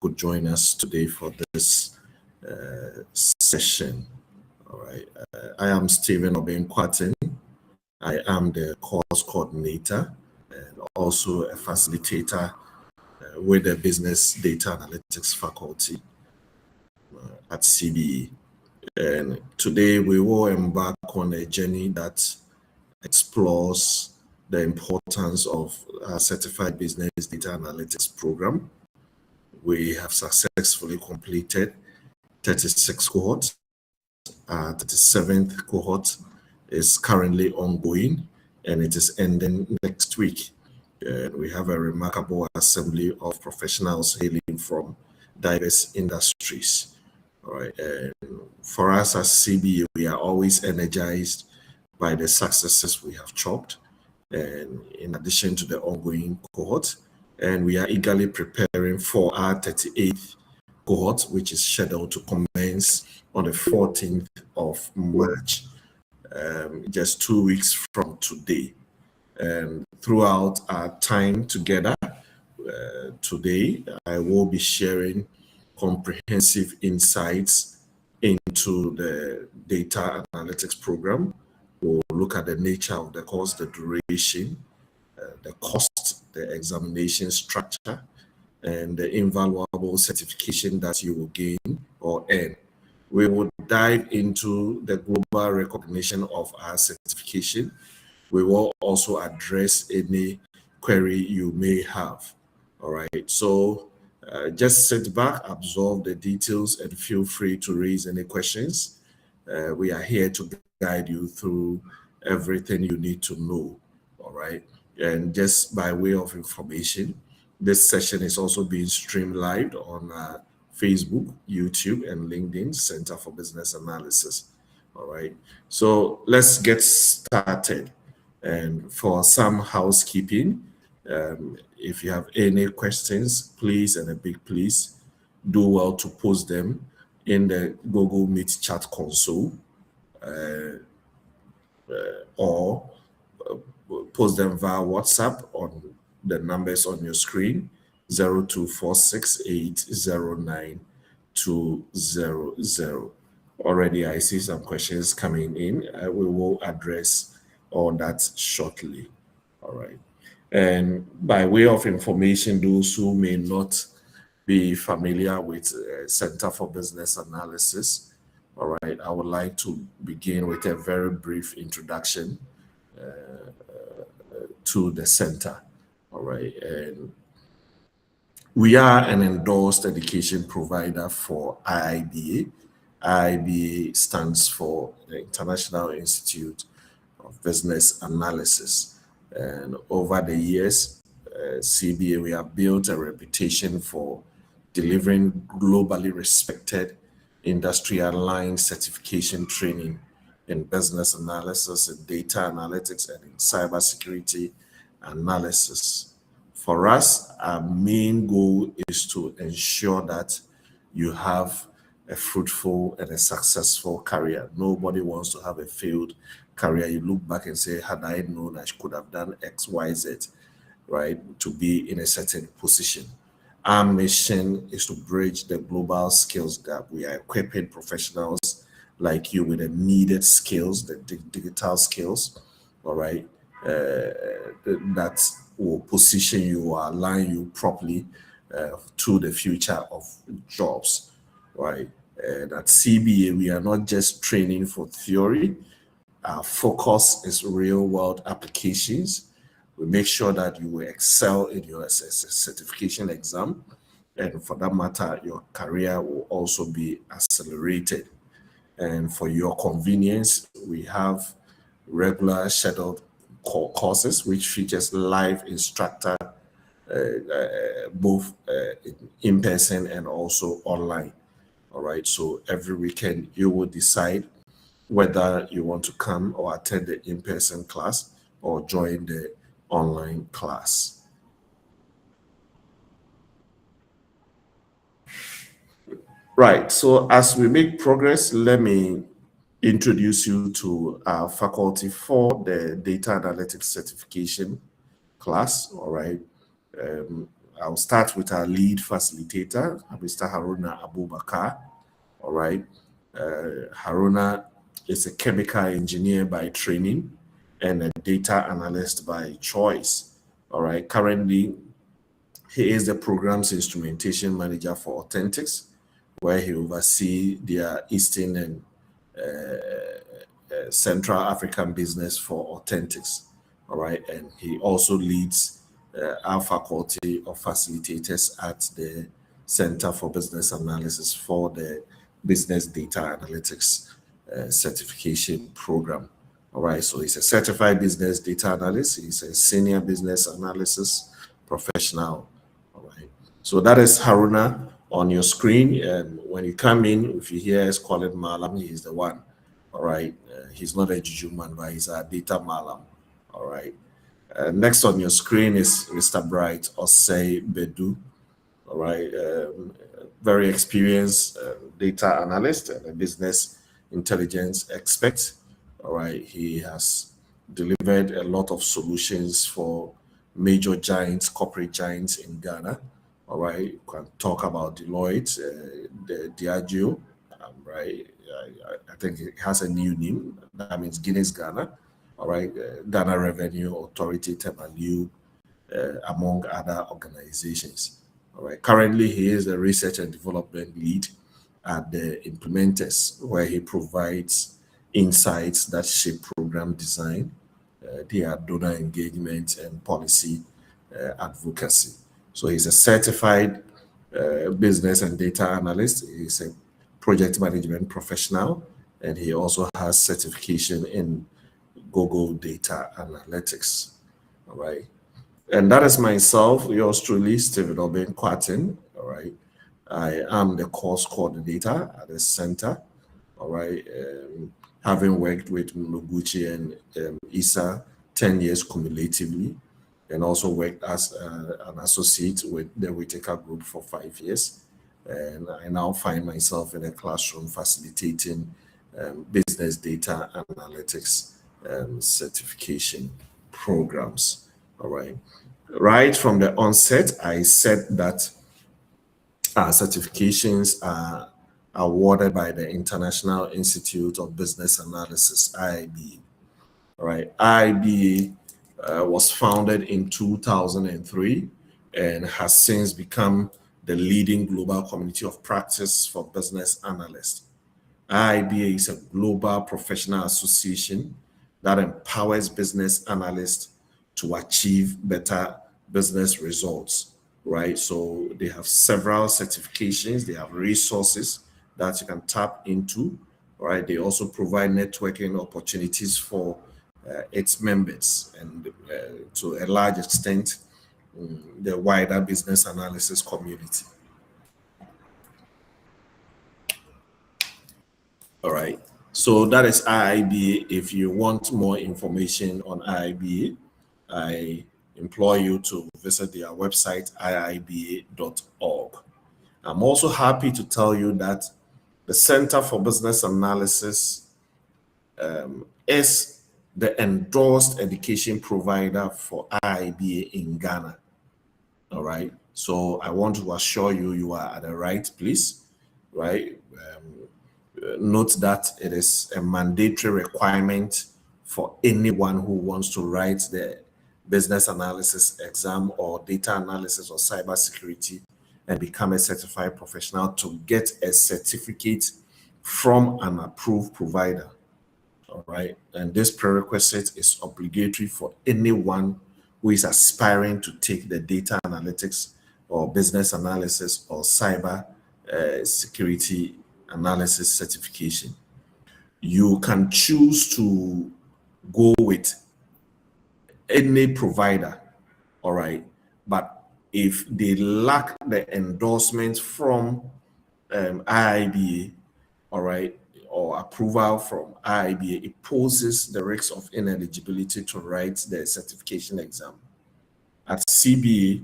Could join us today for this session. All right. I am Stephen Obenquatin. I am the course coordinator and also a facilitator with the Business Data Analytics faculty at CBE. And today we will embark on a journey that explores the importance of our Certified Business Data Analytics program. We have successfully completed 36 cohorts. 37th cohort is currently ongoing and it is ending next week. We have a remarkable assembly of professionals hailing from diverse industries. All right. For us as CBA, we are always energized by the successes we have chopped, and in addition to the ongoing cohort, and we are eagerly preparing for our 38th cohort, which is scheduled to commence on the 14th of March, just 2 weeks from today. And throughout our time together today, I will be sharing comprehensive insights into the data analytics program. We'll look at the nature of the course, the duration, the cost, the examination structure, and the invaluable certification that you will gain or earn. We will dive into the global recognition of our certification. We will also address any query you may have. All right, so just sit back, absorb the details, and feel free to raise any questions. We are here to guide you through everything you need to know. All right, and just by way of information, this session is also being streamed live on Facebook, YouTube, and LinkedIn Center for Business Analysis. All right, so let's get started. And for some housekeeping, if you have any questions, please, and a big please, do well to post them in the Google Meet chat console or post them via WhatsApp on the numbers on your screen, 0246809200. Already, I see some questions coming in. We will address all that shortly. All right. And by way of information, those who may not be familiar with Center for Business Analysis, all right, I would like to begin with a very brief introduction to the center. All right. And we are an endorsed education provider for IIBA. IIBA stands for the International Institute of Business Analysis. And over the years, CBA, we have built a reputation for delivering globally respected industry aligned certification training in business analysis, in data analytics, and in cybersecurity analysis. For us, our main goal is to ensure that you have a fruitful and a successful career. Nobody wants to have a failed career. You look back and say, had I known, I could have done X, Y, Z, right, to be in a certain position. Our mission is to bridge the global skills gap. We are equipping professionals like you with the needed skills, the digital skills, all right, that will position you or align you properly to the future of jobs, right? And at CBA, we are not just training for theory. Our focus is real world applications. We make sure that you will excel in your certification exam. And for that matter, your career will also be accelerated. And for your convenience, we have regular scheduled courses which features live instructor both in person and also online. All right. So every weekend you will decide whether you want to come or attend the in-person class or join the online class. Right. So as we make progress, let me introduce you to our faculty for the data analytics certification class. All right. I'll start with our lead facilitator, Mr. Haruna Abubakar. All right. Haruna is a chemical engineer by training and a data analyst by choice. All right. Currently, he is the program's instrumentation manager for Authentics, where he oversees their Eastern and Central African business for Authentics. All right. And he also leads our faculty of facilitators at the Center for Business Analysis for the Business Data Analytics certification program. All right. So he's a certified business data analyst. He's a senior business analysis professional. All right. So that is Haruna on your screen. And when you come in, if you hear us call it Malam, he's the one. All right. He's not a juju man, but he's a data Malam. All right. Next on your screen is Mr. Bright Osei Bedu. All right. Very experienced data analyst and a business intelligence expert. All right. He has delivered a lot of solutions for major giants, corporate giants in Ghana. All right. You can talk about Deloitte, the Diageo, right? I think it has a new name. That means Guinness Ghana. All right. Ghana Revenue Authority, Temaliu, among other organizations. All right. Currently, he is the research and development lead at the Implementers, where he provides insights that shape program design, their donor engagement, and policy advocacy. So he's a certified business and data analyst. He's a project management professional, and he also has certification in Google Data Analytics. All right. And that is myself, yours truly, Stephen Obin Quatin. All right. I am the course coordinator at the center. All right. Having worked with Noguchi and Isa 10 years cumulatively, and also worked as an associate with the Whitaker Group for 5 years. And I now find myself in a classroom facilitating business data analytics certification programs. All right. Right from the onset, I said that our certifications are awarded by the International Institute of Business Analysis, IIBA. All right, IIBA was founded in 2003 and has since become the leading global community of practice for business analysts. IIBA is a global professional association that empowers business analysts to achieve better business results, right? So they have several certifications, they have resources that you can tap into, right? They also provide networking opportunities for its members and to a large extent, the wider business analysis community. All right. So that is IIBA. If you want more information on IIBA, I implore you to visit their website, iiba.org. I'm also happy to tell you that the Center for Business Analysis is the endorsed education provider for IIBA in Ghana. All right. So I want to assure you, you are at the right place, right? Note that it is a mandatory requirement for anyone who wants to write the business analysis exam or data analysis or cybersecurity and become a certified professional to get a certificate from an approved provider. All right. And this prerequisite is obligatory for anyone who is aspiring to take the data analytics or business analysis or cyber security analysis certification. You can choose to go with any provider, all right? But if they lack the endorsement from IIBA, all right, or approval from IIBA, it poses the risk of ineligibility to write the certification exam. At CBA,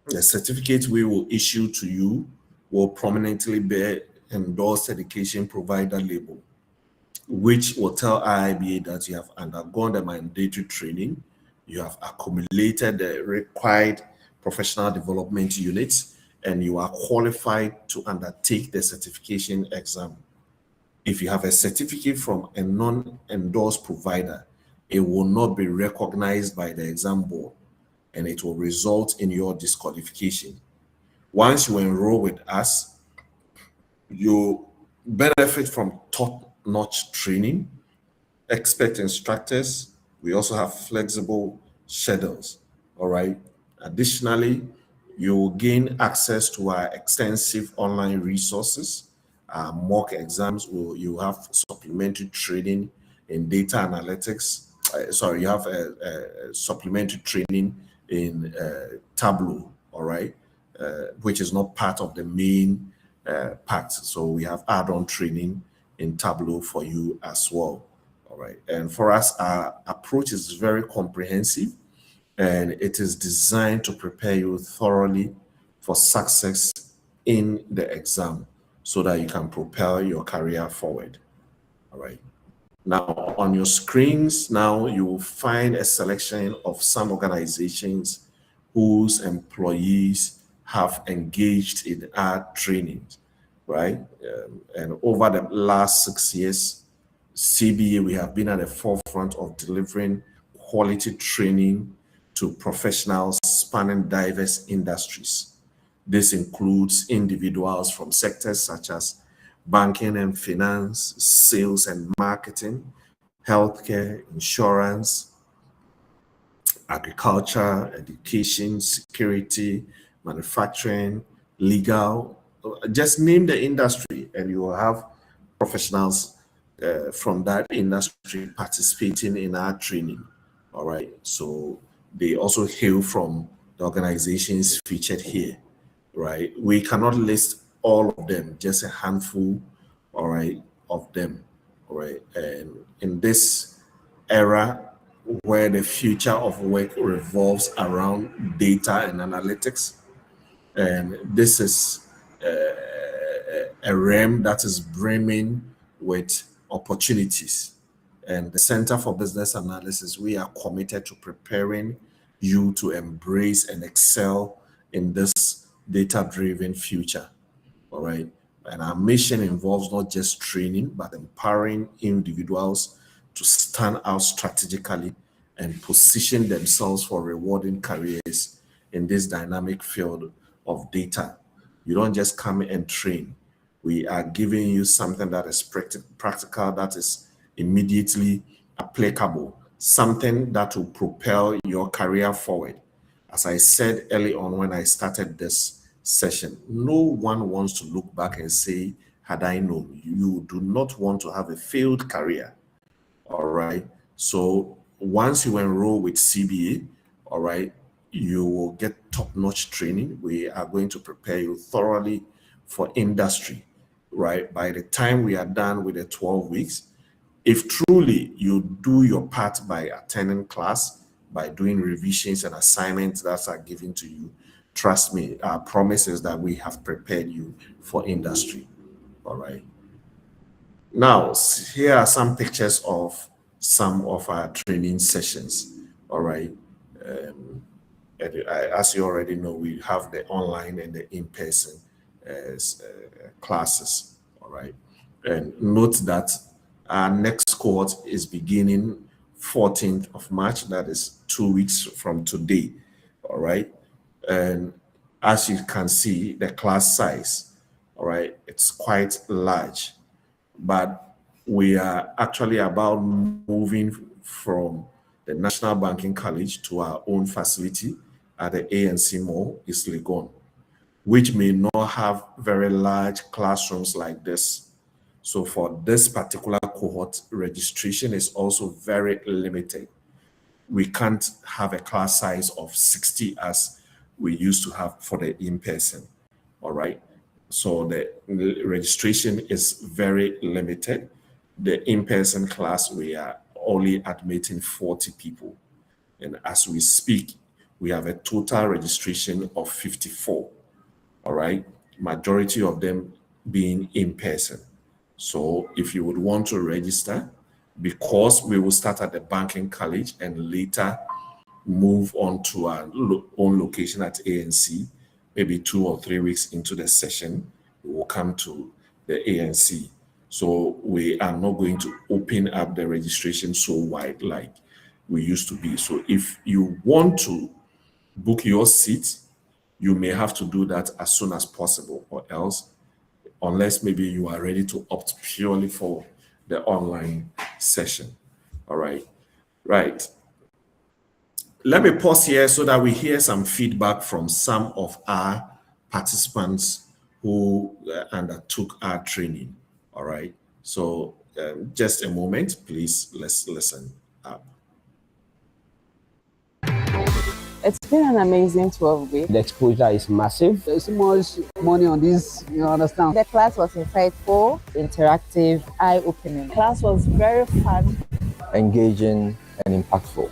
the certificate we will issue to you will prominently bear endorsed education provider label, which will tell IIBA that you have undergone the mandatory training, you have accumulated the required professional development units, and you are qualified to undertake the certification exam. If you have a certificate from a non-endorsed provider, it will not be recognized by the exam board, and it will result in your disqualification. Once you enroll with us, you benefit from top-notch training, expert instructors. We also have flexible schedules, all right? Additionally, you will gain access to our extensive online resources, mock exams. You have supplementary training in data analytics. You have a supplementary training in Tableau, all right, which is not part of the main part. So we have add-on training in Tableau for you as well. All right. And for us, our approach is very comprehensive and it is designed to prepare you thoroughly for success in the exam so that you can propel your career forward. All right. Now, on your screens, now you will find a selection of some organizations whose employees have engaged in our trainings, right? And over the last 6 years, CBA, we have been at the forefront of delivering quality training to professionals spanning diverse industries. This includes individuals from sectors such as banking and finance, sales and marketing, healthcare, insurance, agriculture, education, security, manufacturing, legal. Just name the industry and you will have professionals from that industry participating in our training. All right. So they also hail from the organizations featured here, right? We cannot list all of them, just a handful, all right, of them, all right? And in this era where the future of work revolves around data and analytics, and this is a realm that is brimming with opportunities. And the Center for Business Analysis, we are committed to preparing you to embrace and excel in this data-driven future. All right. And our mission involves not just training, but empowering individuals to stand out strategically and position themselves for rewarding careers in this dynamic field of data. You don't just come and train. We are giving you something that is practical, that is immediately applicable, something that will propel your career forward. As I said early on when I started this session, no one wants to look back and say, had I known. You do not want to have a failed career. All right. So once you enroll with CBA, all right, you will get top-notch training. We are going to prepare you thoroughly for industry, right? By the time we are done with the 12 weeks, if truly you do your part by attending class, by doing revisions and assignments that are given to you, trust me, our promise is that we have prepared you for industry. All right. Now, here are some pictures of some of our training sessions. All right. As you already know, we have the online and the in-person classes. All right. And note that our next cohort is beginning 14th of March. That is 2 weeks from today. All right. And as you can see, the class size, all right, it's quite large. But we are actually about moving from the National Banking College to our own facility at the ANC Mall, East Legon, which may not have very large classrooms like this. So for this particular cohort, registration is also very limited. We can't have a class size of 60 as we used to have for the in-person, all right? So the registration is very limited. The in-person class, we are only admitting 40 people. And as we speak, we have a total registration of 54, all right? Majority of them being in person. So if you would want to register, because we will start at the banking college and later move on to our own location at ANC, maybe 2 or 3 weeks into the session, we will come to the ANC. So we are not going to open up the registration so wide like we used to be. So if you want to book your seat, you may have to do that as soon as possible, or else, unless maybe you are ready to opt purely for the online session. All right. Right. Let me pause here so that we hear some feedback from some of our participants who undertook our training. All right. So just a moment, please. Let's listen up. It's been an amazing 12 weeks. The exposure is massive. There's so much money on this, you understand. The class was insightful, interactive, eye-opening. The class was very fun, engaging, and impactful.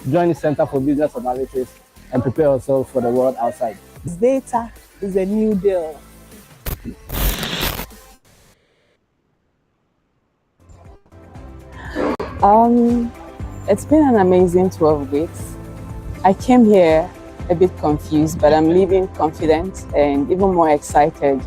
Join the Center for Business Analysis and prepare yourself for the world outside. Data is a new deal. It's been an amazing 12 weeks. I came here a bit confused, but I'm leaving confident and even more excited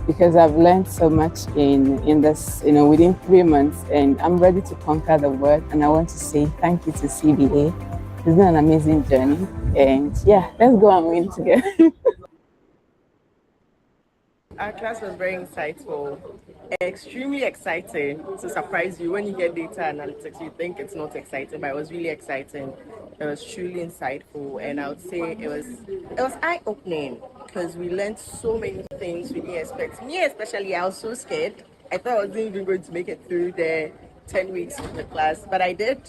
because I've learned so much in this, within 3 months, and I'm ready to conquer the world. And I want to say thank you to CBA. It's been an amazing journey, and yeah, let's go and win together. Our class was very insightful, extremely exciting. To surprise you, when you hear data analytics, you think it's not exciting, but it was really exciting. It was truly insightful, and I would say it was eye-opening because we learned so many things we didn't expect. Me especially, I was so scared. I thought I wasn't even going to make it through the 10 weeks of the class, but I did.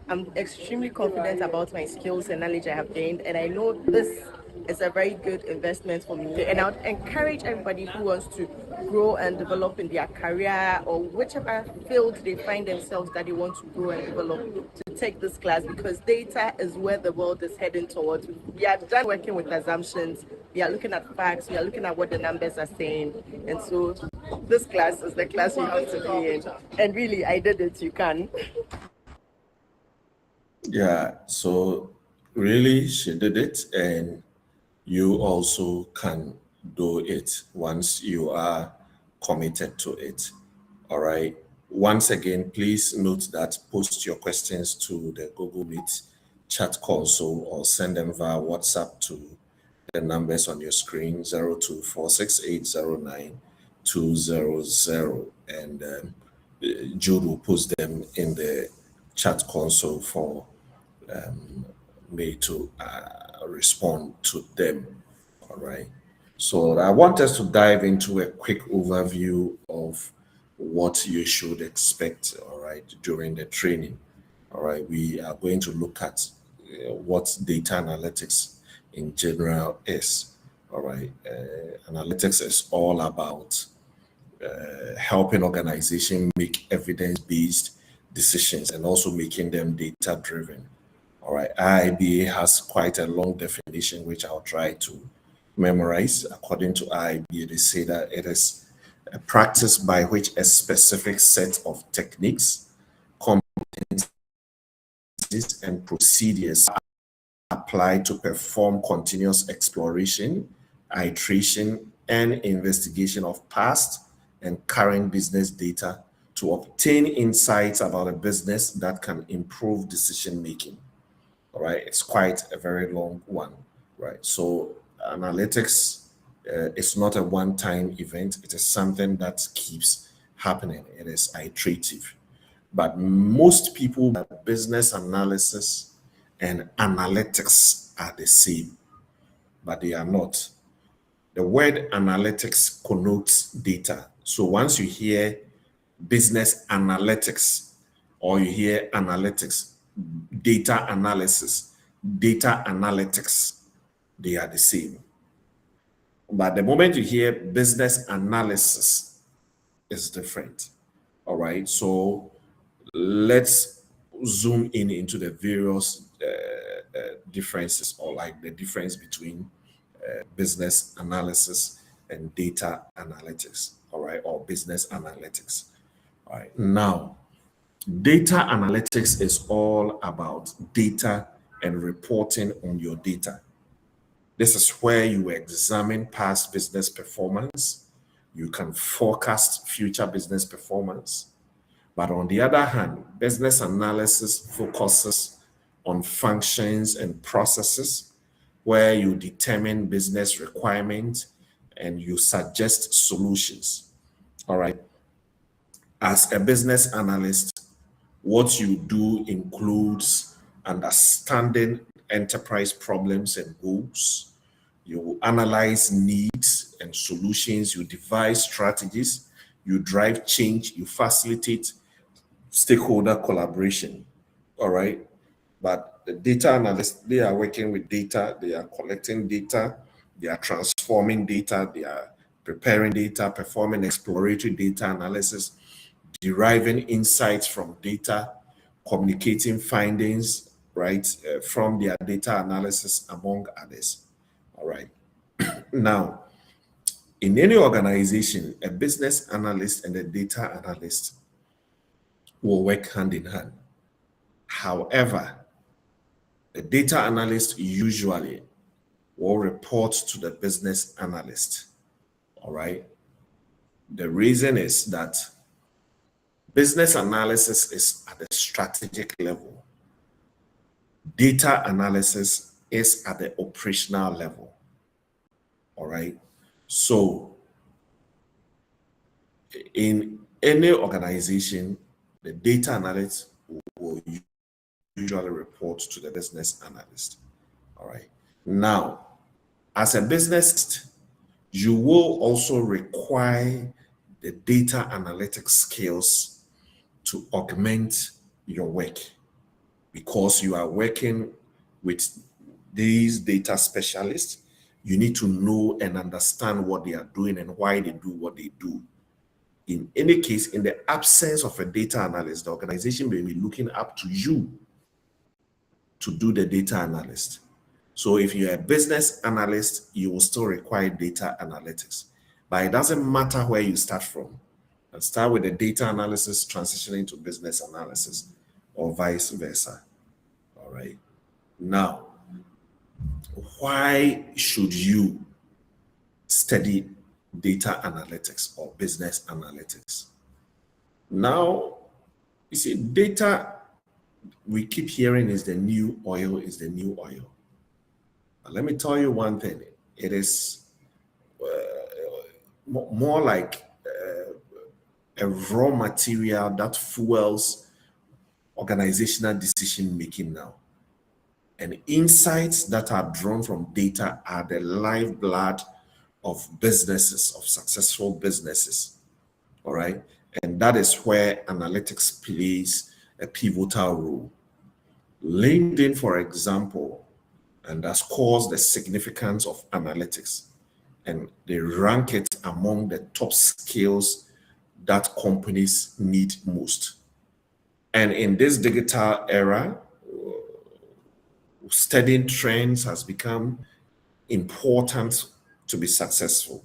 I'm extremely confident about my skills and knowledge I have gained, and I know this is a very good investment for me. And I would encourage everybody who wants to grow and develop in their career or whichever field they find themselves that they want to grow and develop to take this class, because data is where the world is heading towards. We are done working with assumptions. We are looking at facts. We are looking at what the numbers are saying. And so this class is the class you have to be in. And really, I did it. You can. Yeah, so really, she did it, and you also can do it once you are committed to it. All right. Once again, please note that post your questions to the Google Meet chat console or send them via WhatsApp to the numbers on your screen 0246809200, and Jude will post them in the chat console for me to respond to them. All right. So I want us to dive into a quick overview of what you should expect, all right, during the training. All right. We are going to look at what data analytics in general is. All right. Analytics is all about helping organizations make evidence-based decisions and also making them data-driven. All right, IIBA has quite a long definition, which I'll try to memorize. According to IIBA, they say that it is a practice by which a specific set of techniques, competencies, and procedures are applied to perform continuous exploration, iteration, and investigation of past and current business data to obtain insights about a business that can improve decision making. All right, it's quite a very long one, right? So analytics is not a one-time event. It is something that keeps happening. It is iterative. But most people, business analysis and analytics are the same, but they are not. The word analytics connotes data. So once you hear business analytics or you hear analytics, data analysis, data analytics, they are the same. But the moment you hear business analysis, it's different. All right. So let's zoom in into the various differences, or like the difference between business analysis and data analytics. All right. Or business analytics. All right. Now, data analytics is all about data and reporting on your data. This is where you examine past business performance. You can forecast future business performance. But on the other hand, business analysis focuses on functions and processes where you determine business requirements and you suggest solutions. All right. As a business analyst, what you do includes understanding enterprise problems and goals. You analyze needs and solutions, you devise strategies, you drive change, you facilitate stakeholder collaboration. All right. But the data analysts, they are working with data, they are collecting data, they are transforming data, they are preparing data, performing exploratory data analysis, deriving insights from data, communicating findings, right, from their data analysis, among others. All right. Now, in any organization, a business analyst and a data analyst will work hand in hand. However, the data analyst usually will report to the business analyst. All right. The reason is that business analysis is at the strategic level. Data analysis is at the operational level. All right. So in any organization, the data analyst will usually report to the business analyst. All right. Now, as a business, you will also require the data analytics skills to augment your work, because you are working with these data specialists. You need to know and understand what they are doing and why they do what they do. In any case, in the absence of a data analyst, the organization may be looking up to you to do the data analyst. So if you're a business analyst, you will still require data analytics. But it doesn't matter where you start from. And start with the data analysis, transitioning to business analysis, or vice versa. All right. Now, why should you study data analytics or business analytics. Now, you see, data, we keep hearing is the new oil, is the new oil. But let me tell you one thing. It is more like a raw material that fuels organizational decision making now. And insights that are drawn from data are the lifeblood of businesses, of successful businesses. All right. And that is where analytics plays a pivotal role. LinkedIn, for example, underscores the significance of analytics, and they rank it among the top skills that companies need most. And in this digital era, studying trends has become important to be successful.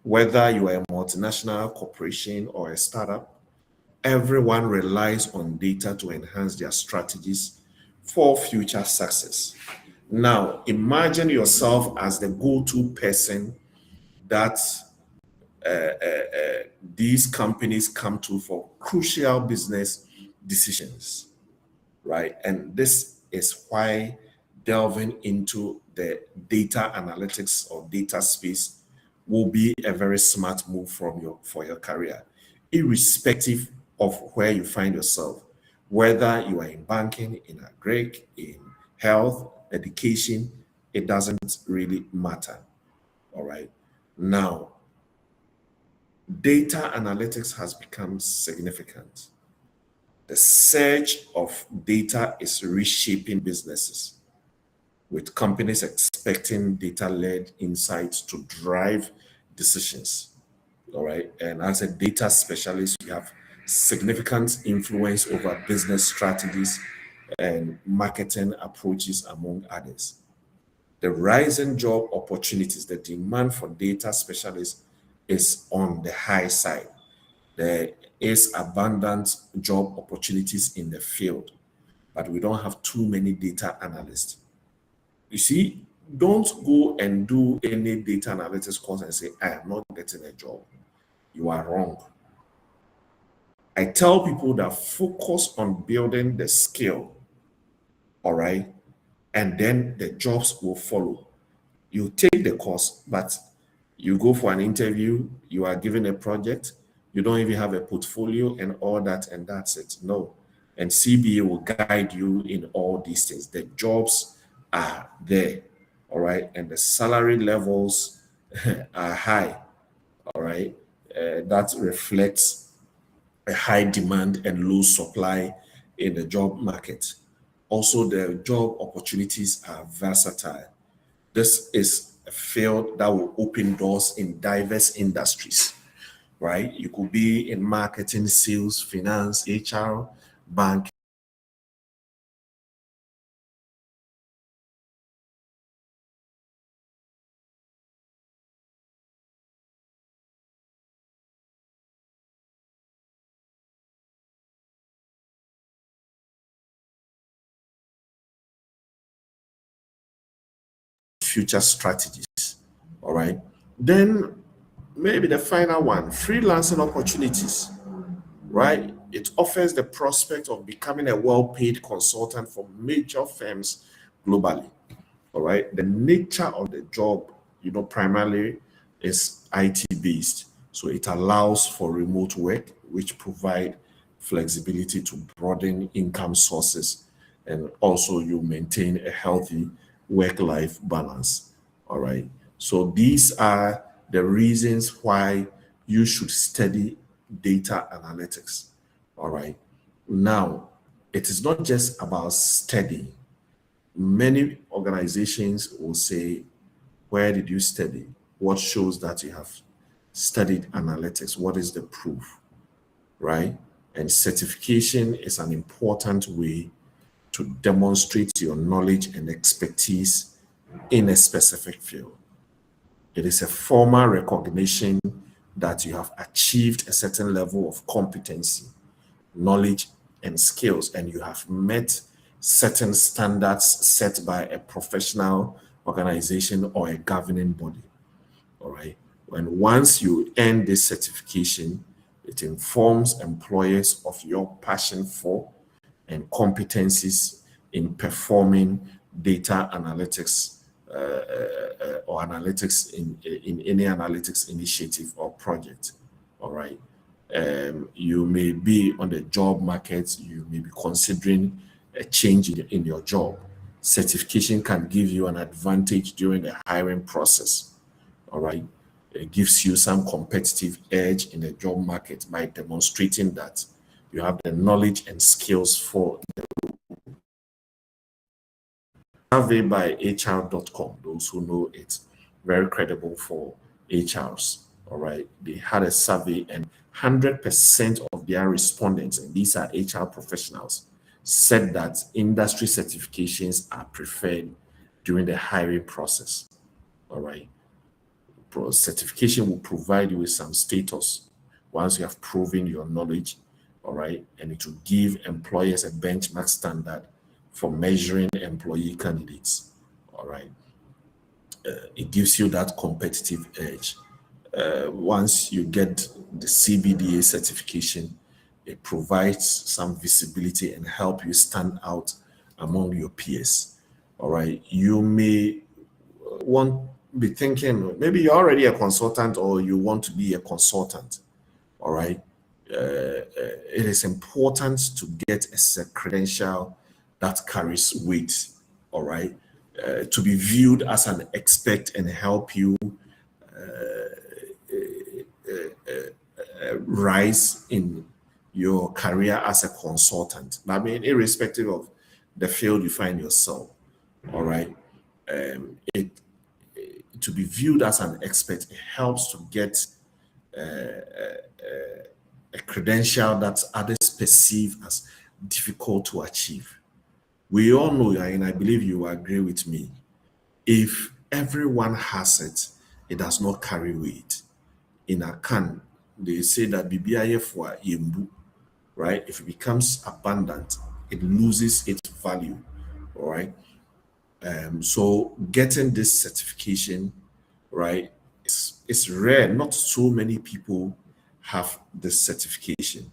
Whether you are a multinational corporation or a startup, everyone relies on data to enhance their strategies for future success. Now, imagine yourself as the go-to person that these companies come to for crucial business decisions, right? And this is why delving into the data analytics or data space will be a very smart move for your career, irrespective of where you find yourself, whether you are in banking, in agri, in health, education, it doesn't really matter. All right. Now, data analytics has become significant. The surge of data is reshaping businesses, with companies expecting data-led insights to drive decisions. All right. And as a data specialist, you have significant influence over business strategies and marketing approaches, among others. The rising job opportunities, the demand for data specialists is on the high side. There is abundant job opportunities in the field, but we don't have too many data analysts. You see, don't go and do any data analytics course and say, I am not getting a job. You are wrong. I tell people that focus on building the skill, all right, and then the jobs will follow. You take the course, but you go for an interview, you are given a project, you don't even have a portfolio and all that, and that's it. No. And CBA will guide you in all these things. The jobs are there, all right, and the salary levels are high, all right. That reflects a high demand and low supply in the job market. Also, the job opportunities are versatile. This is a field that will open doors in diverse industries, right? You could be in marketing, sales, finance, HR, bank. Future strategies, all right? Then maybe the final one, freelancing opportunities, right? It offers the prospect of becoming a well-paid consultant for major firms globally, all right? The nature of the job, primarily is IT based. So it allows for remote work, which provide flexibility to broaden income sources. And also you maintain a healthy work-life balance, all right? So these are the reasons why you should study data analytics, all right? Now, it is not just about studying. Many organizations will say, where did you study? What shows that you have studied analytics? What is the proof, right? And certification is an important way to demonstrate your knowledge and expertise in a specific field. It is a formal recognition that you have achieved a certain level of competency, knowledge, and skills, and you have met certain standards set by a professional organization or a governing body. All right. And once you earn this certification, it informs employers of your passion for and competencies in performing data analytics or analytics in any analytics initiative or project. All right. You may be on the job market, you may be considering a change in your job. Certification can give you an advantage during the hiring process. All right. It gives you some competitive edge in the job market by demonstrating that you have the knowledge and skills for the survey by HR.com. Those who know it, very credible for HRs. All right. They had a survey and 100% of their respondents, and these are HR professionals, said that industry certifications are preferred during the hiring process. All right. Certification will provide you with some status once you have proven your knowledge, all right, and it will give employers a benchmark standard for measuring employee candidates, all right. It gives you that competitive edge. Once you get the CBDA certification, it provides some visibility and help you stand out among your peers, all right. You may want be thinking maybe you're already a consultant or you want to be a consultant. All right. It is important to get a credential that carries weight. All right. To be viewed as an expert and help you rise in your career as a consultant. I mean, irrespective of the field you find yourself. All right. It to be viewed as an expert, it helps to get a credential that others perceive as difficult to achieve. We all know, and I believe you agree with me, if everyone has it, it does not carry weight. In a can, they say that BBIF for yembu, right? If it becomes abundant, it loses its value, all right? So getting this certification, right, it's rare. Not so many people have this certification,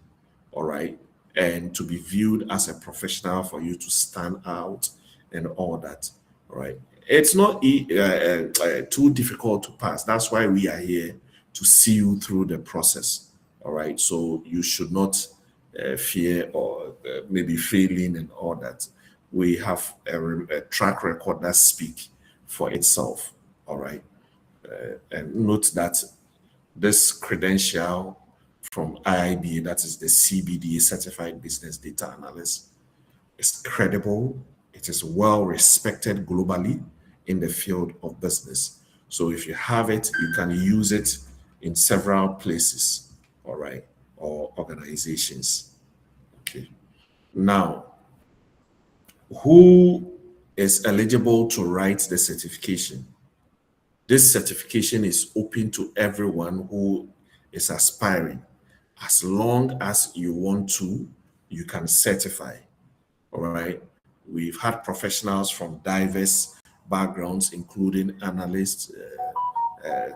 all right, and to be viewed as a professional for you to stand out and all that, all right. It's not too difficult to pass. That's why we are here to see you through the process, all right. So you should not fear or maybe failing and all that. We have a track record that speak for itself, all right. And note that this credential from IIBA, that is the CBDA Certified Business Data Analyst, is credible. It is well respected globally in the field of business. So if you have it, you can use it in several places, all right, or organizations. Okay. Now, who is eligible to write the certification? This certification is open to everyone who is aspiring. As long as you want to, you can certify. All right. We've had professionals from diverse backgrounds, including analysts,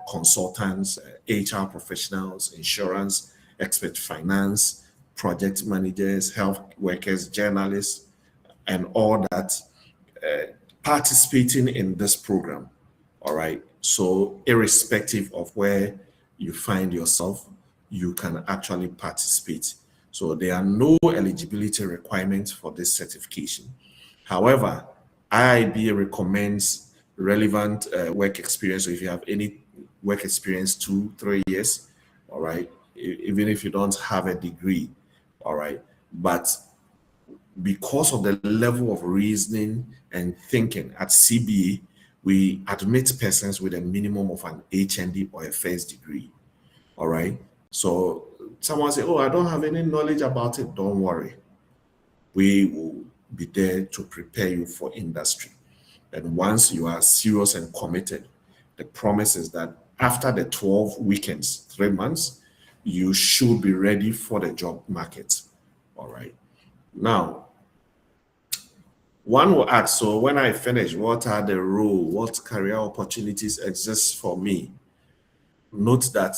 consultants, HR professionals, insurance, expert finance, project managers, health workers, journalists, and all that participating in this program. All right. So irrespective of where you find yourself, you can actually participate. So there are no eligibility requirements for this certification. However, IIBA recommends relevant work experience. So if you have any work experience, 2-3 years, all right, even if you don't have a degree, all right, but because of the level of reasoning and thinking at CBA, we admit persons with a minimum of an HND or a first degree. All right. So someone say, "Oh, I don't have any knowledge about it." Don't worry. We will be there to prepare you for industry. And once you are serious and committed, the promise is that after the 12 weekends, 3 months, you should be ready for the job market. All right. Now, one will ask, so when I finish, what are the roles, what career opportunities exist for me? note that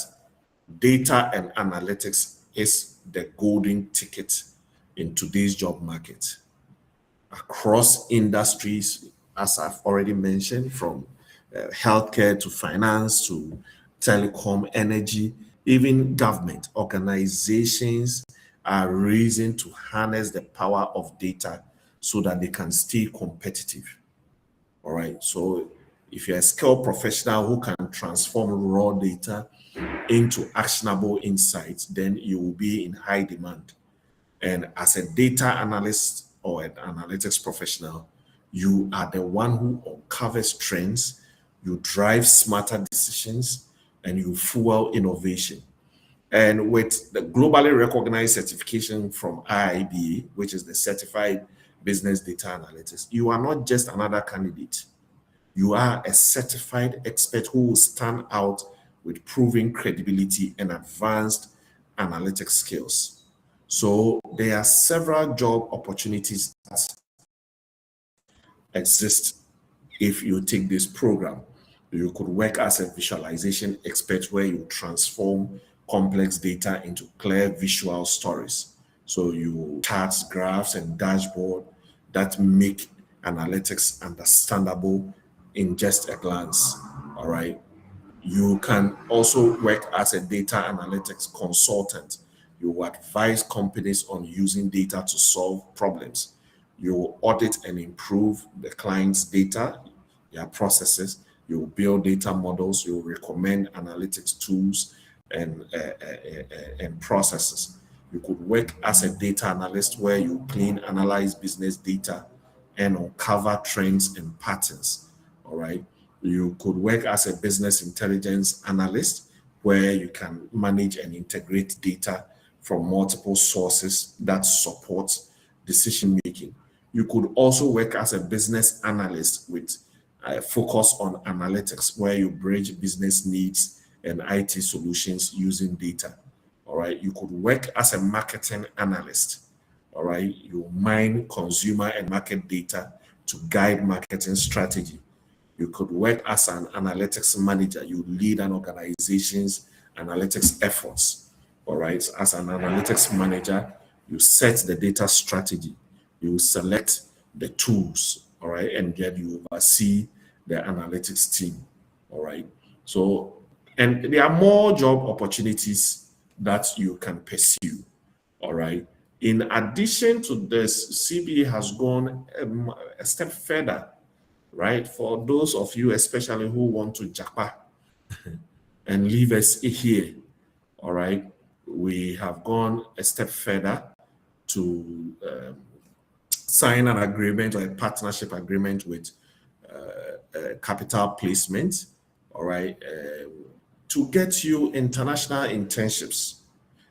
data and analytics is the golden ticket in today's job market across industries, as I've already mentioned, from healthcare to finance to telecom, energy, even government organizations are raising to harness the power of data so that they can stay competitive. All right. So if you're a skilled professional who can transform raw data into actionable insights, then you will be in high demand. And as a data analyst or an analytics professional, you are the one who uncovers trends, you drive smarter decisions, and you fuel innovation. And with the globally recognized certification from IIBA, which is the Certified Business Data Analytics, you are not just another candidate. You are a certified expert who will stand out with proven credibility and advanced analytic skills. So there are several job opportunities that exist if you take this program. You could work as a visualization expert where you transform complex data into clear visual stories. So you charts, graphs, and dashboard that make analytics understandable in just a glance. All right. You can also work as a data analytics consultant. You advise companies on using data to solve problems. You audit and improve the client's data, their processes. You build data models. You recommend analytics tools and processes. You could work as a data analyst where you clean, analyze business data and uncover trends and patterns. All right. You could work as a business intelligence analyst where you can manage and integrate data from multiple sources that support decision making. You could also work as a business analyst with a focus on analytics where you bridge business needs and IT solutions using data. All right. You could work as a marketing analyst. All right. You mine consumer and market data to guide marketing strategy. You could work as an analytics manager. You lead an organization's analytics efforts. All right. As an analytics manager, you set the data strategy. You select the tools. All right. And then you oversee the analytics team. All right. So, and there are more job opportunities that you can pursue. All right. In addition to this, CBA has gone a step further, right? For those of you, especially who want to japa and leave us here, all right? We have gone a step further to sign an agreement or a partnership agreement with capital placement, all right, to get you international internships.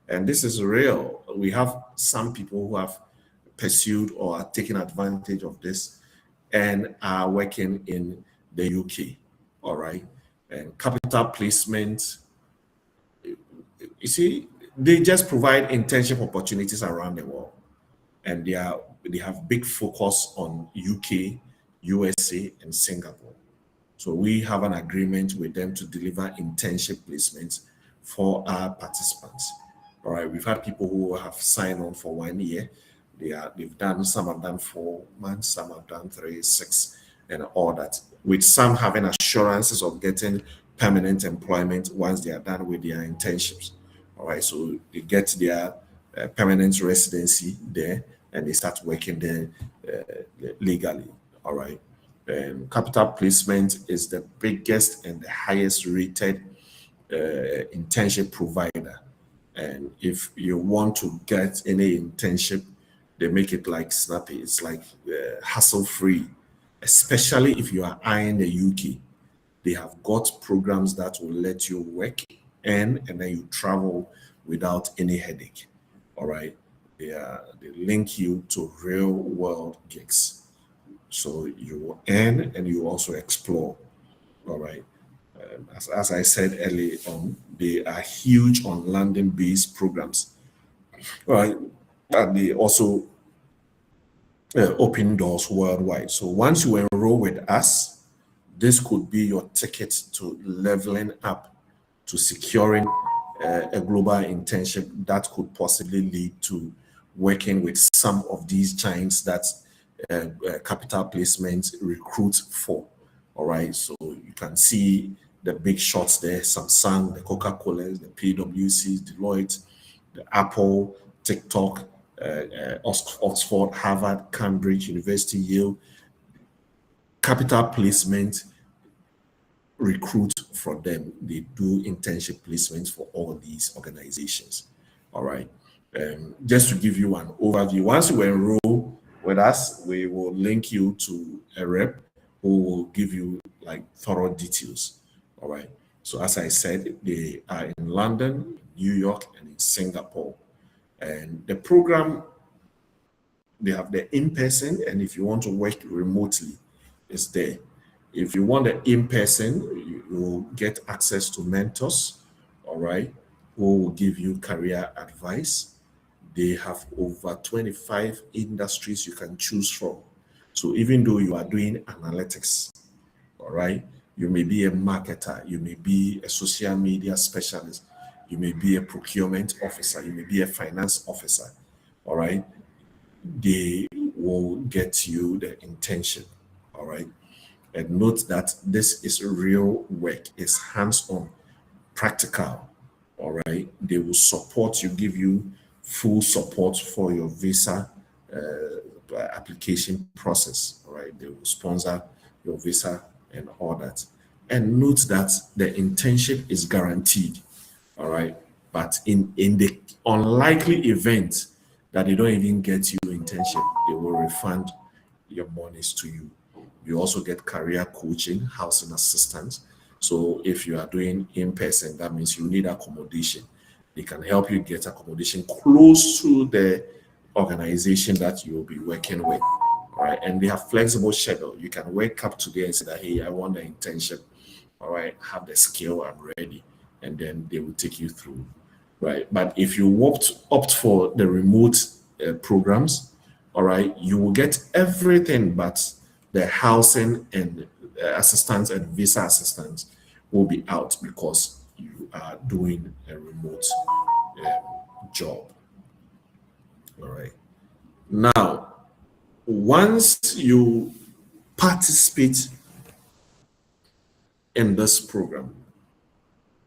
And this is real. We have some people who have pursued or are taking advantage of this and are working in the UK, all right? And capital placement, you see, they just provide internship opportunities around the world. And they have big focus on UK, USA, and Singapore. So we have an agreement with them to deliver internship placements for our participants. All right, we've had people who have signed on for 1 year. They've done, some have done 4 months, some have done 3, 6, and all that, with some having assurances of getting permanent employment once they are done with their internships. All right, so they get their permanent residency there and they start working there legally. All right, and capital placement is the biggest and the highest rated internship provider. And if you want to get any internship, they make it like snappy. It's like hassle-free, especially if you are eyeing the UK. They have got programs that will let you work and then you travel without any headache. All right. They link you to real world gigs. So you earn and you also explore. All right. As I said earlier on, they are huge on London-based programs. All right. And they also open doors worldwide. So once you enroll with us, this could be your ticket to leveling up to securing a global internship that could possibly lead to working with some of these giants that capital placement recruit for. All right, so you can see the big shots there: Samsung, the Coca-Colas, the PwCs, Deloitte, the Apple, TikTok, Oxford, Harvard, Cambridge, University, Yale. Capital placement recruit for them. They do internship placements for all these organizations. All right. Just to give you an overview, once you enroll with us, we will link you to a rep who will give you like thorough details. All right. So as I said, they are in London, New York, and in Singapore. And the program, they have the in-person, and if you want to work remotely, it's there. If you want the in-person, you will get access to mentors, all right, who will give you career advice. They have over 25 industries you can choose from. So even though you are doing analytics, all right, you may be a marketer, you may be a social media specialist, you may be a procurement officer, you may be a finance officer, all right, they will get you the internship, all right. And note that this is real work, it's hands-on, practical, all right. They will support you, give you full support for your visa application process, all right. They will sponsor your visa and all that. And note that the internship is guaranteed, all right. But in the unlikely event that they don't even get you internship, they will refund your monies to you. You also get career coaching, housing assistance. So if you are doing in person, that means you need accommodation. They can help you get accommodation close to the organization that you'll be working with. All right. And they have flexible schedule. You can wake up today and say that, hey, I want an internship. All right, have the skill, I'm ready. And then they will take you through. Right. But if you opt for the remote programs, all right, you will get everything but the housing and assistance and visa assistance will be out because you are doing a remote job. All right. Now, once you participate in this program,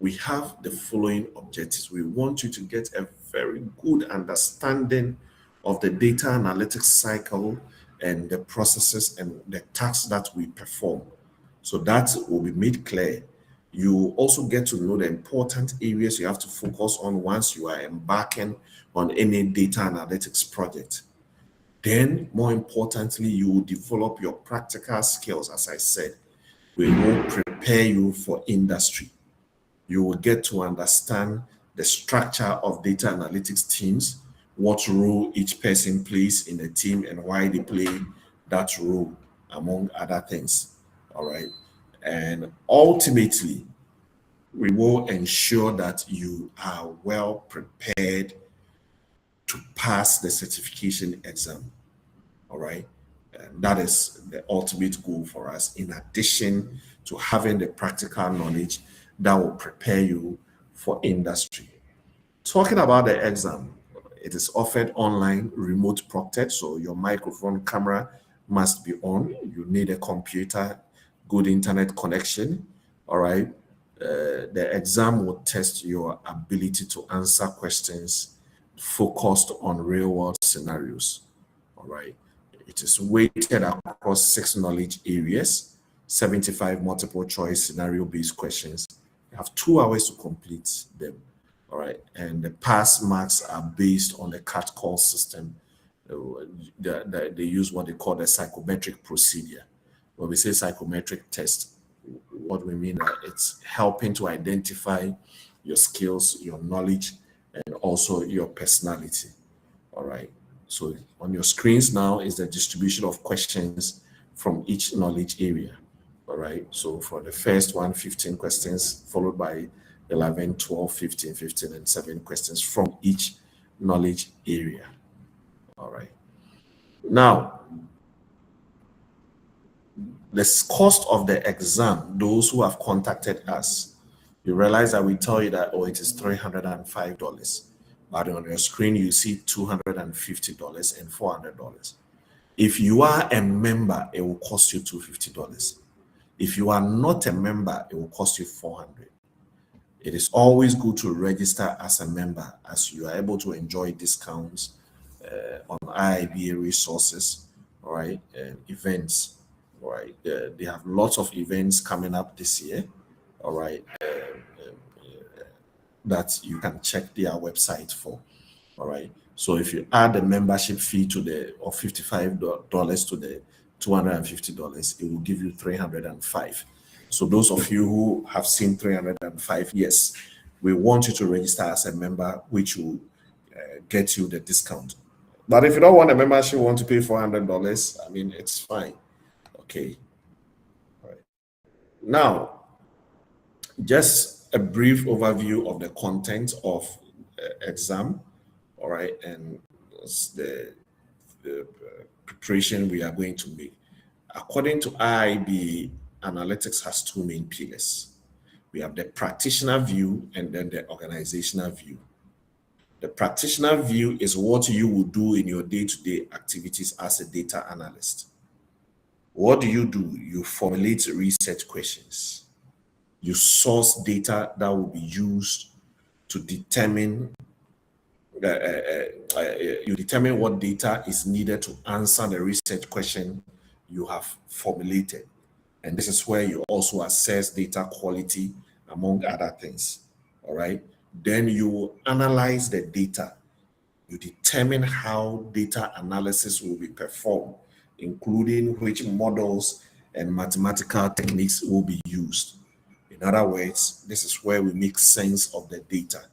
we have the following objectives. We want you to get a very good understanding of the data analytics cycle and the processes and the tasks that we perform. So that will be made clear. You also get to know the important areas you have to focus on once you are embarking on any data analytics project. Then, more importantly, you will develop your practical skills. As I said, we will prepare you for industry. You will get to understand the structure of data analytics teams, what role each person plays in the team and why they play that role, among other things. All right. And ultimately, we will ensure that you are well prepared to pass the certification exam. All right. And that is the ultimate goal for us, in addition to having the practical knowledge that will prepare you for industry. Talking about the exam, it is offered online, remote proctored, so your microphone, camera must be on. You need a computer, good internet connection. All right. The exam will test your ability to answer questions focused on real-world scenarios. All right. It is weighted across 6 knowledge areas, 75 multiple choice scenario-based questions. You have 2 hours to complete them. All right. And the pass marks are based on the CAT call system. They use what they call the psychometric procedure. When we say psychometric test, what we mean is it's helping to identify your skills, your knowledge, and also your personality. All right. So on your screens now is the distribution of questions from each knowledge area. All right. So for the first one, 15 questions, followed by 11, 12, 15, 15, and 7 questions from each knowledge area. All right. Now, the cost of the exam, those who have contacted us, You realize that we tell you that, oh, it is $305, but on your screen you see $250 and $400. If you are a member, it will cost you $250. If you are not a member, it will cost you $400. It is always good to register as a member, as you are able to enjoy discounts on IIBA resources, all right, and events, all right. They have lots of events coming up this year, all right, that you can check their website for, all right. So if you add the membership fee to the of $55 to the $250, it will give you 305. So those of you who have seen 305, yes, we want you to register as a member, which will get you the discount. But if you don't want a membership, want to pay $400, I mean, it's fine. Okay. All right. Now, just a brief overview of the content of exam, all right, and the preparation we are going to make. According to IIB, analytics has two main pillars. We have the practitioner view and then the organizational view. The practitioner view is what you will do in your day-to-day activities as a data analyst. What do? You formulate research questions. You source data that will be used to determine you determine what data is needed to answer the research question you have formulated. And this is where you also assess data quality, among other things. All right. Then you analyze the data. You determine how data analysis will be performed, including which models and mathematical techniques will be used. In other words, this is where we make sense of the data.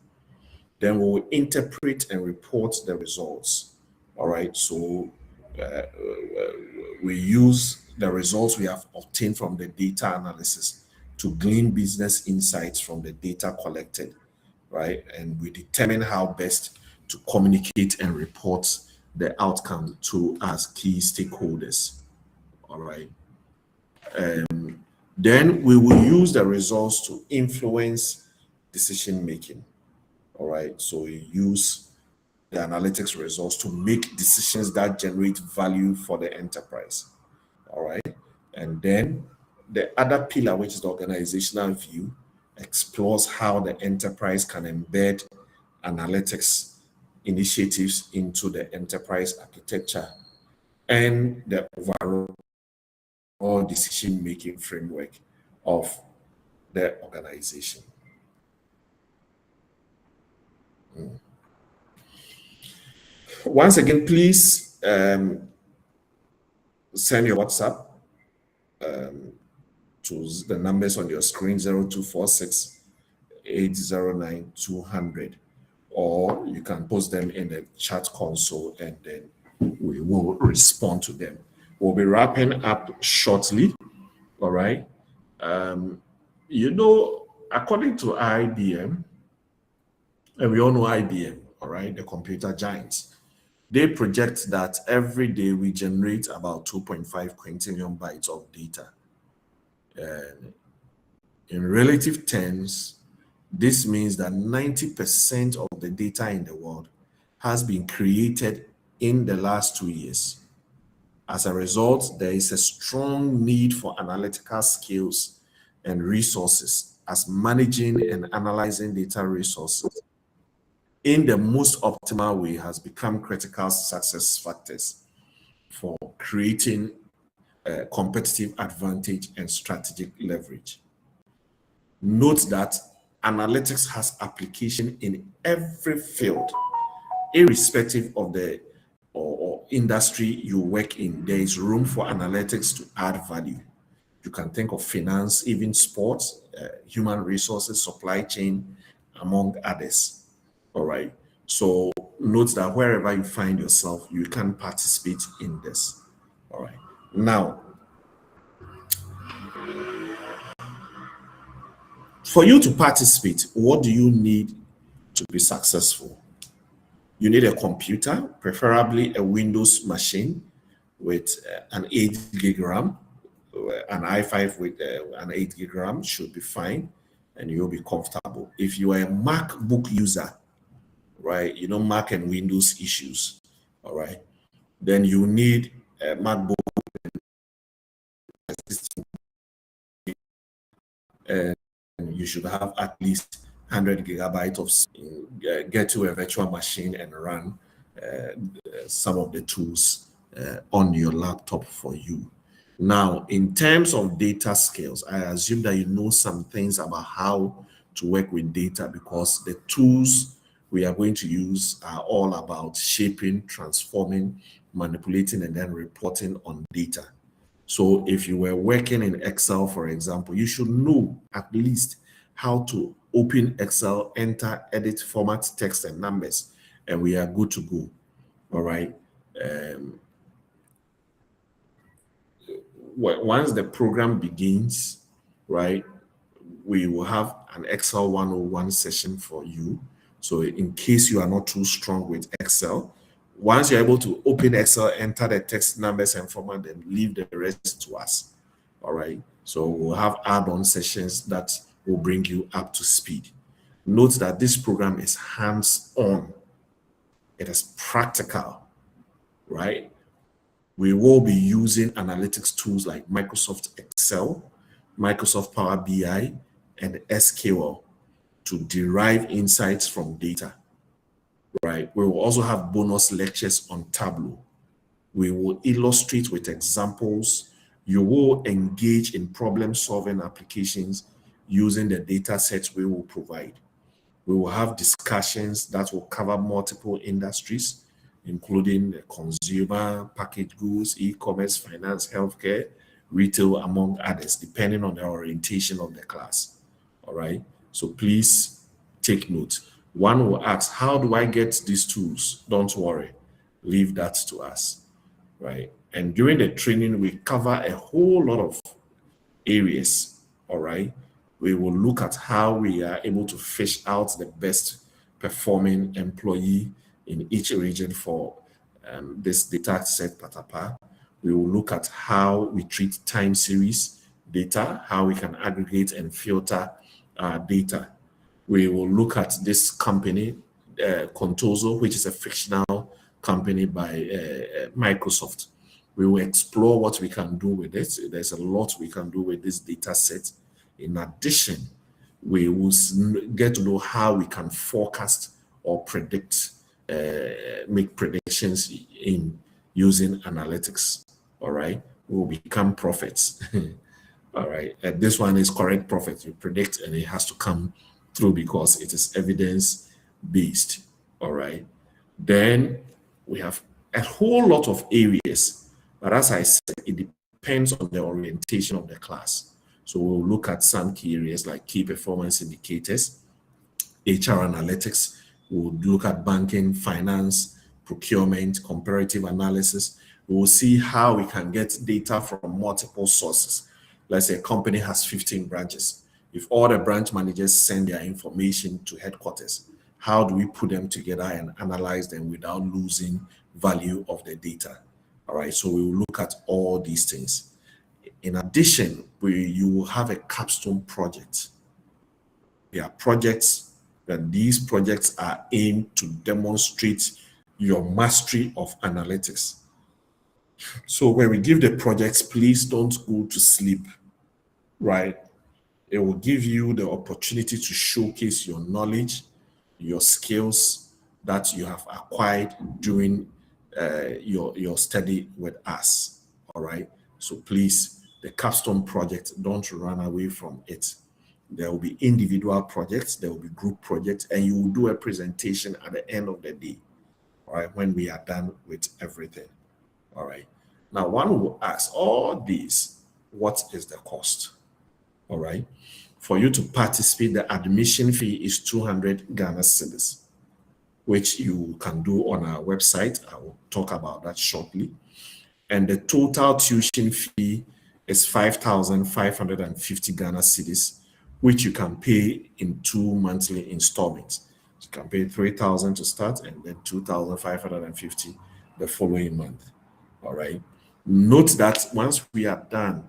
Then we will interpret and report the results. All right. So we use the results we have obtained from the data analysis to glean business insights from the data collected, right? And we determine how best to communicate and report the outcome to us key stakeholders. All right. Then we will use the results to influence decision making. All right. So we use the analytics results to make decisions that generate value for the enterprise. All right. And then the other pillar, which is the organizational view, explores how the enterprise can embed analytics initiatives into the enterprise architecture and the overall decision-making framework of the organization. Once again, please send your WhatsApp to the numbers on your screen, 0246 809 200, or you can post them in the chat console and then we will respond to them. We'll be wrapping up shortly. All right. You know, according to IBM, and we all know IBM, all right, the computer giants, they project that every day we generate about 2.5 quintillion bytes of data. And in relative terms, this means that 90% of the data in the world has been created in the last 2 years. As a result, there is a strong need for analytical skills and resources as managing and analyzing data resources in the most optimal way has become critical success factors for creating a competitive advantage and strategic leverage. Note that analytics has application in every field, irrespective of the or industry you work in. There is room for analytics to add value. You can think of finance, even sports, human resources, supply chain, among others. All right. So note that wherever you find yourself, you can participate in this. All right. Now, for you to participate, what do you need to be successful? You need a computer, preferably a Windows machine with an 8 gig RAM. An i5 with an 8 gig RAM should be fine. and you'll be comfortable. If you are a MacBook user, right, you know, Mac and Windows issues, all right, then you need a MacBook and you should have at least 100 gigabytes of get to a virtual machine and run some of the tools on your laptop for you. Now, in terms of data skills, I assume that you know some things about how to work with data, because the tools we are going to use are all about shaping, transforming, manipulating, and then reporting on data. So if you were working in Excel, for example, you should know at least how to open Excel, enter, edit, format text and numbers, and we are good to go. All right. Once the program begins, right, we will have an Excel 101 session for you. So in case you are not too strong with Excel, once you're able to open Excel, enter the text, numbers, and format, then leave the rest to us. All right. So we'll have add-on sessions that will bring you up to speed. Note that this program is hands-on. It is practical, right? We will be using analytics tools like Microsoft Excel, Microsoft Power BI, and SQL to derive insights from data, right? We will also have bonus lectures on Tableau. We will illustrate with examples. You will engage in problem-solving applications using the data sets we will provide. We will have discussions that will cover multiple industries, including consumer, packaged goods, e-commerce, finance, healthcare, retail, among others, depending on the orientation of the class. All right. So please take note. One will ask, how do I get these tools? Don't worry. Leave that to us. Right. And during the training, we cover a whole lot of areas. All right. We will look at how we are able to fish out the best performing employee in each region for this data set Patapa. We will look at how we treat time series data, how we can aggregate and filter data. We will look at this company, Contoso, which is a fictional company by Microsoft. We will explore what we can do with it. There's a lot we can do with this data set. In addition, we will get to know how we can forecast or predict, make predictions in using analytics. All right, we will become prophets. All right, and this one is correct prophet. You predict and it has to come through because it is evidence based. All right, then we have a whole lot of areas, but as I said, it depends on the orientation of the class. So we'll look at some key areas like key performance indicators, HR analytics. We'll look at banking, finance, procurement, comparative analysis. We will see how we can get data from multiple sources. Let's say a company has 15 branches. If all the branch managers send their information to headquarters, how do we put them together and analyze them without losing value of the data? All right, so we will look at all these things. In addition, you will have a capstone project. There are projects, and these projects are aimed to demonstrate your mastery of analytics. So when we give the projects, please don't go to sleep, right? It will give you the opportunity to showcase your knowledge, your skills that you have acquired during your study with us, all right? So please, the capstone project, don't run away from it. There will be individual projects, there will be group projects, and you will do a presentation at the end of the day, all right, when we are done with everything. All right. Now, one will ask, all these, what is the cost? All right. For you to participate, the admission fee is 200 Ghana cedis, which you can do on our website. I will talk about that shortly. And the total tuition fee is 5,550 Ghana cedis, which you can pay in 2 monthly installments. You can pay 3,000 to start and then 2,550 the following month. All right. Note that once we are done,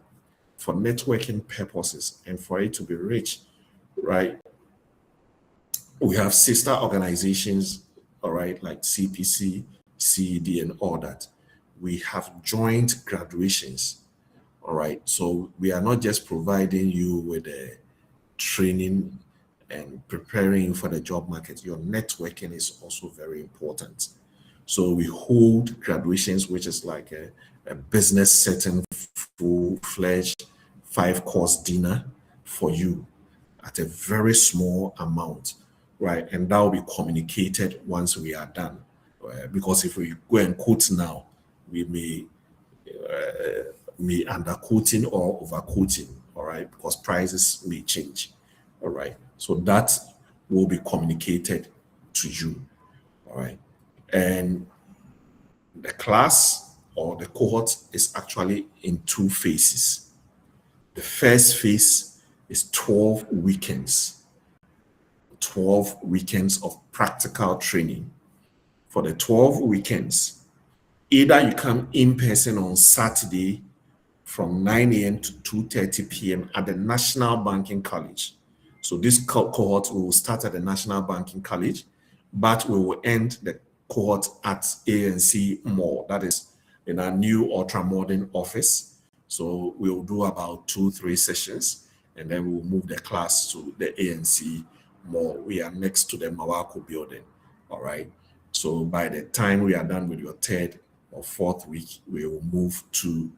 for networking purposes and for it to be rich, right? We have sister organizations, all right, like CPC, CED, and all that. We have joint graduations, all right. So we are not just providing you with a training and preparing you for the job market. Your networking is also very important. So we hold graduations, which is like a business setting, full-fledged 5-course dinner for you at a very small amount, right? And that will be communicated once we are done. Because if we go and quote now, we may underquoting or overquoting, all right? Because prices may change, all right? So that will be communicated to you, all right? And the class or the cohort is actually in 2 phases. The first phase is 12 weekends, 12 weekends of practical training. For the 12 weekends, either you come in person on Saturday from 9 a.m. to 2:30 p.m. at the National Banking College. So this cohort will start at the National Banking College, but we will end the cohort at ANC Mall. That is in our new ultra-modern office. So we'll do about 2-3 sessions, and then we'll move the class to the ANC Mall. We are next to the Mawako building, all right? So by the time we are done with your 3rd or 4th week, we will move to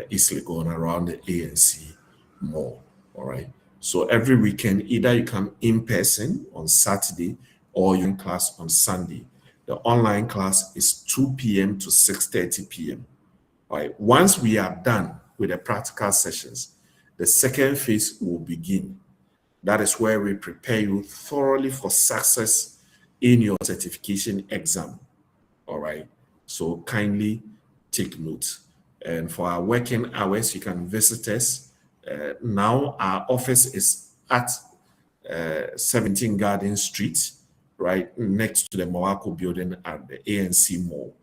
East Legon around the ANC Mall, all right? So every weekend, either you come in person on Saturday or you're in class on Sunday. The online class is 2 p.m. to 6:30 p.m. All right. Once we are done with the practical sessions, the second phase will begin. That is where we prepare you thoroughly for success in your certification exam. All right. So kindly take note. And for our working hours, you can visit us. Now our office is at 17 Garden Street, right next to the Mawako building at the ANC Mall.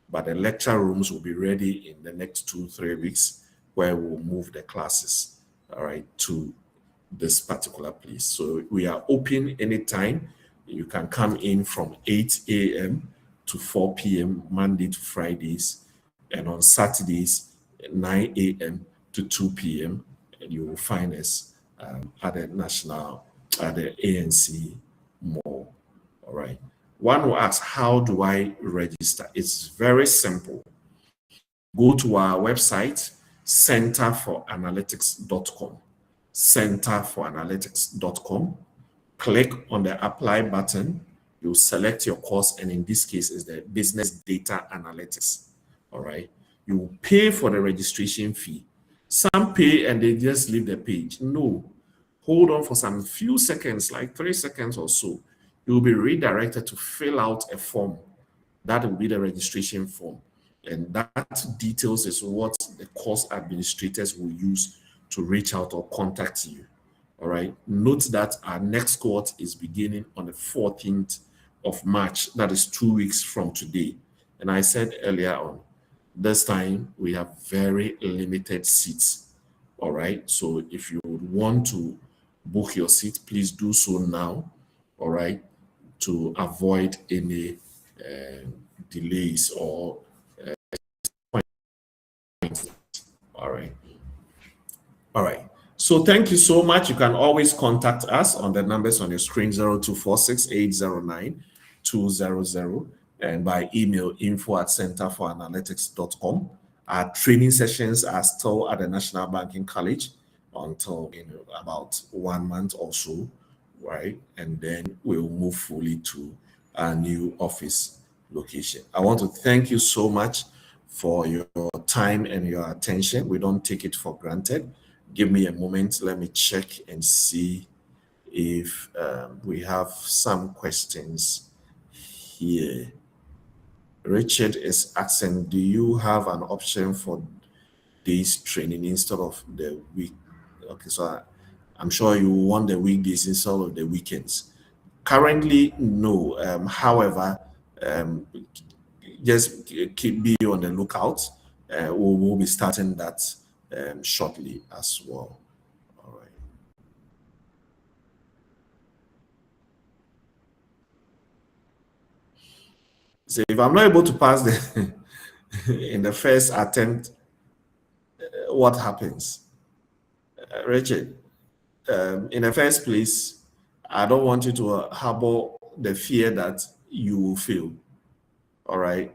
But the lecture rooms will be ready in the next 2-3 weeks, where we'll move the classes, all right, to this particular place. So we are open anytime. You can come in from 8 a.m. to 4 p.m. Monday to Fridays, and on Saturdays 9 a.m. to 2 p.m. and you will find us at the ANC Mall. All right. One will ask, how do I register? It's very simple. Go to our website, centerforanalytics.com. Centerforanalytics.com. Click on the apply button. You select your course, and in this case is the business data analytics. All right. You will pay for the registration fee. Some pay and they just leave the page. No. Hold on for some few seconds, like 3 seconds or so. You will be redirected to fill out a form. That will be the registration form. And that details is what the course administrators will use to reach out or contact you. All right. Note that our next cohort is beginning on the 14th of March. That is 2 weeks from today. And I said earlier on, this time we have very limited seats. All right. So if you would want to book your seat, please do so now. All right. To avoid any delays or all right. All right. So thank you so much. You can always contact us on the numbers on your screen, 0246-809-200, and by email, info@centerforanalytics.com. Our training sessions are still at the National Banking College until about 1 month or so, right? And then we'll move fully to our new office location. I want to thank you so much for your time and your attention. We don't take it for granted. Give me a moment. Let me check and see if we have some questions here. Richard is asking, do you have an option for days training instead of the week? Okay, so I'm sure you want the weekdays instead of the weekends. Currently, no. However, just be on the lookout. We'll be starting that shortly as well. So if I'm not able to pass the in the first attempt, what happens? Richard, in the first place, I don't want you to harbor the fear that you will fail. All right.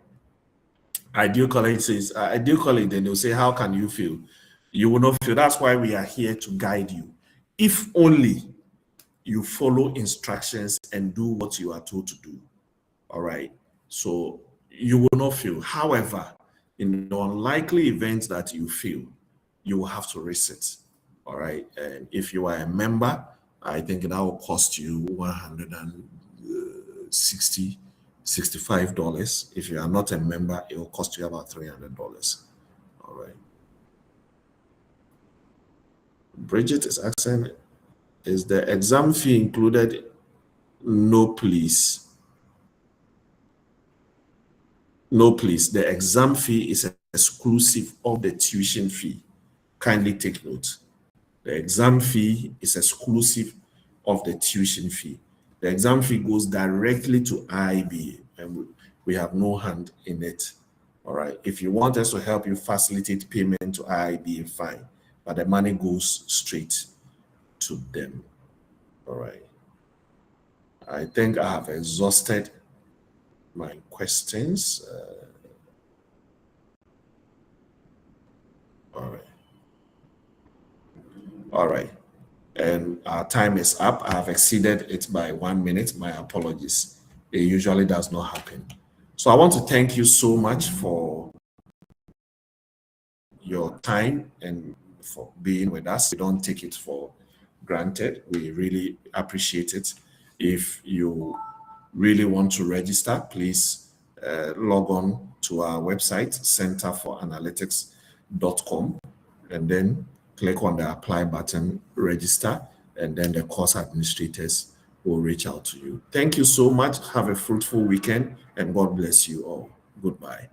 Ideal college says, ideal college, then they'll say, how can you fail? You will not fail. That's why we are here to guide you. If only you follow instructions and do what you are told to do. All right. So you will not fail. However, in the unlikely event that you fail, you will have to reset. All right. And if you are a member, I think that will cost you $65. If you are not a member, it will cost you about $300. All right. Bridget is asking, is the exam fee included? No, please. No, please. The exam fee is exclusive of the tuition fee. Kindly take note. The exam fee is exclusive of the tuition fee. The exam fee goes directly to IIBA, and we have no hand in it. All right. If you want us to help you facilitate payment to IIBA, fine. But the money goes straight to them. All right. I think I have exhausted my questions. All right. All right. And our time is up. I have exceeded it by 1 minute. My apologies. It usually does not happen. So I want to thank you so much for your time and for being with us. We don't take it for granted. We really appreciate it. If you really want to register, please log on to our website, centerforanalytics.com, and then click on the apply button, register, and then the course administrators will reach out to you. Thank you so much. Have a fruitful weekend, and God bless you all. Goodbye.